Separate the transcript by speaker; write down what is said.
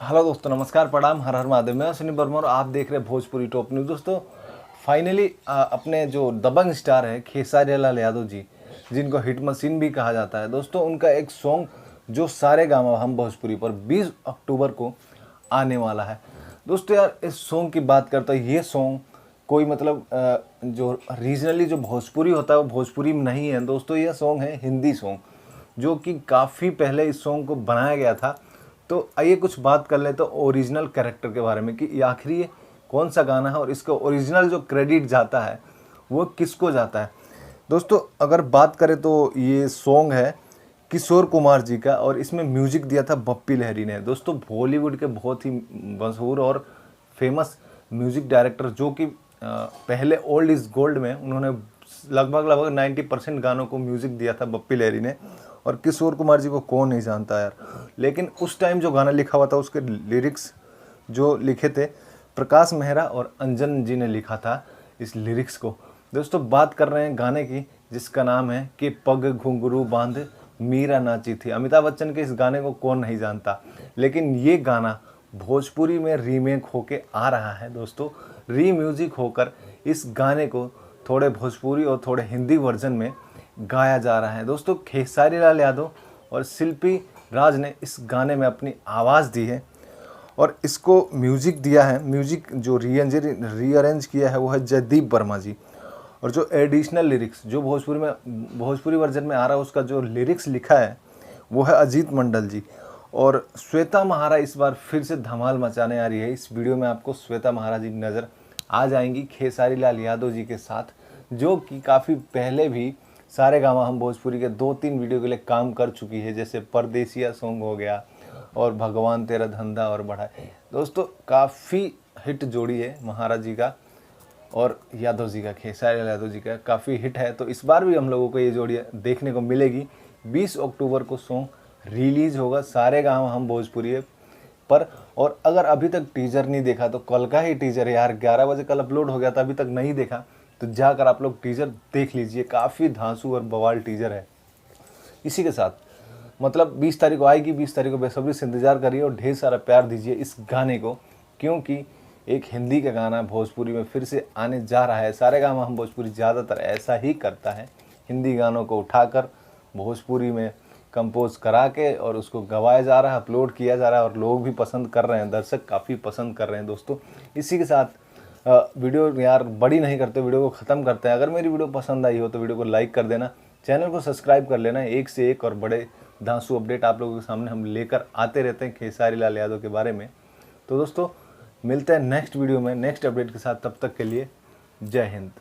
Speaker 1: Hello दोस्तों, नमस्कार, प्रणाम, हर हर महादेव। मैं सुनील वर्मा और आप देख रहे हैं भोजपुरी टॉप न्यूज़। दोस्तों फाइनली अपने जो दबंग स्टार है खेसारी लाल यादव जी, जिनको हिट मशीन भी कहा जाता है दोस्तों, उनका एक सॉन्ग जो सारे गामा हम भोजपुरी पर 20 अक्टूबर को आने वाला है। दोस्तों यार, इस सॉन्ग की बात करता है, ये सॉन्ग कोई मतलब जो रीजनली जो भोजपुरी होता है वो भोजपुरी में नहीं है दोस्तों। ये सॉन्ग है हिंदी सॉन्ग, जो कि काफ़ी पहले इस सॉन्ग को बनाया गया था। तो आइए कुछ बात कर लेते तो ओरिजिनल कैरेक्टर के बारे में कि आखिर ये कौन सा गाना है और इसका ओरिजिनल जो क्रेडिट जाता है वो किसको जाता है। दोस्तों अगर बात करें तो ये सॉन्ग है किशोर कुमार जी का और इसमें म्यूजिक दिया था बप्पी लहरी ने। दोस्तों बॉलीवुड के बहुत ही मशहूर और फेमस म्यूजिक डायरेक्टर, जो कि पहले ओल्ड इज़ गोल्ड में उन्होंने लगभग 90% गानों को म्यूजिक दिया था बप्पी लहरी ने। और किशोर कुमार जी को कौन नहीं जानता यार। लेकिन उस टाइम जो गाना लिखा हुआ था उसके लिरिक्स जो लिखे थे प्रकाश मेहरा और अंजन जी ने लिखा था इस लिरिक्स को। दोस्तों बात कर रहे हैं गाने की जिसका नाम है कि पग घुंघरू बांध मीरा नाची थी। अमिताभ बच्चन के इस गाने को कौन नहीं जानता। लेकिन ये गाना भोजपुरी में रीमेक होके आ रहा है दोस्तों। री म्यूजिक होकर इस गाने को थोड़े भोजपुरी और थोड़े हिंदी वर्जन में गाया जा रहा है। दोस्तों खेसारी लाल यादव और शिल्पी राज ने इस गाने में अपनी आवाज़ दी है और इसको म्यूजिक दिया है। म्यूजिक जो रीअरेंज किया है वो है जयदीप वर्मा जी। और जो एडिशनल लिरिक्स जो भोजपुरी वर्जन में आ रहा है उसका जो लिरिक्स लिखा है वो है अजीत मंडल जी। और श्वेता महारा इस बार फिर से धमाल मचाने आ रही है। इस वीडियो में आपको श्वेता महारा जी नज़र आ जाएंगी खेसारी लाल यादव जी के साथ, जो कि काफ़ी पहले भी सारे गामा हम भोजपुरी के 2-3 वीडियो के लिए काम कर चुकी है, जैसे परदेसिया सॉन्ग हो गया और भगवान तेरा धंधा और बढ़ाए। दोस्तों काफ़ी हिट जोड़ी है महाराज जी का और यादव जी का, खेसारी लाल यादव जी का काफ़ी हिट है। तो इस बार भी हम लोगों को ये जोड़ी देखने को मिलेगी। 20 अक्टूबर को सॉन्ग रिलीज होगा सारे गामा हम भोजपुरी पर। और अगर अभी तक टीजर नहीं देखा तो कल का ही टीजर है यार, 11 बजे कल अपलोड हो गया था, अभी तक नहीं देखा तो जाकर आप लोग टीजर देख लीजिए। काफ़ी धांसू और बवाल टीजर है। इसी के साथ मतलब 20 तारीख को आएगी, 20 तारीख को बेसब्री से इंतजार करिए और ढेर सारा प्यार दीजिए इस गाने को, क्योंकि एक हिंदी का गाना भोजपुरी में फिर से आने जा रहा है। सारे गाना हम भोजपुरी ज़्यादातर ऐसा ही करता है, हिंदी गानों को उठाकर भोजपुरी में कंपोज करा के और उसको गवाया जा रहा है, अपलोड किया जा रहा है और लोग भी पसंद कर रहे हैं, दर्शक काफ़ी पसंद कर रहे हैं दोस्तों। इसी के साथ वीडियो यार बड़ी नहीं करते, वीडियो को ख़त्म करते हैं। अगर मेरी वीडियो पसंद आई हो तो वीडियो को लाइक कर देना, चैनल को सब्सक्राइब कर लेना। एक से एक और बड़े धांसू अपडेट आप लोगों के सामने हम लेकर आते रहते हैं खेसारी लाल यादव के बारे में। तो दोस्तों मिलते हैं नेक्स्ट वीडियो में नेक्स्ट अपडेट के साथ, तब तक के लिए जय हिंद।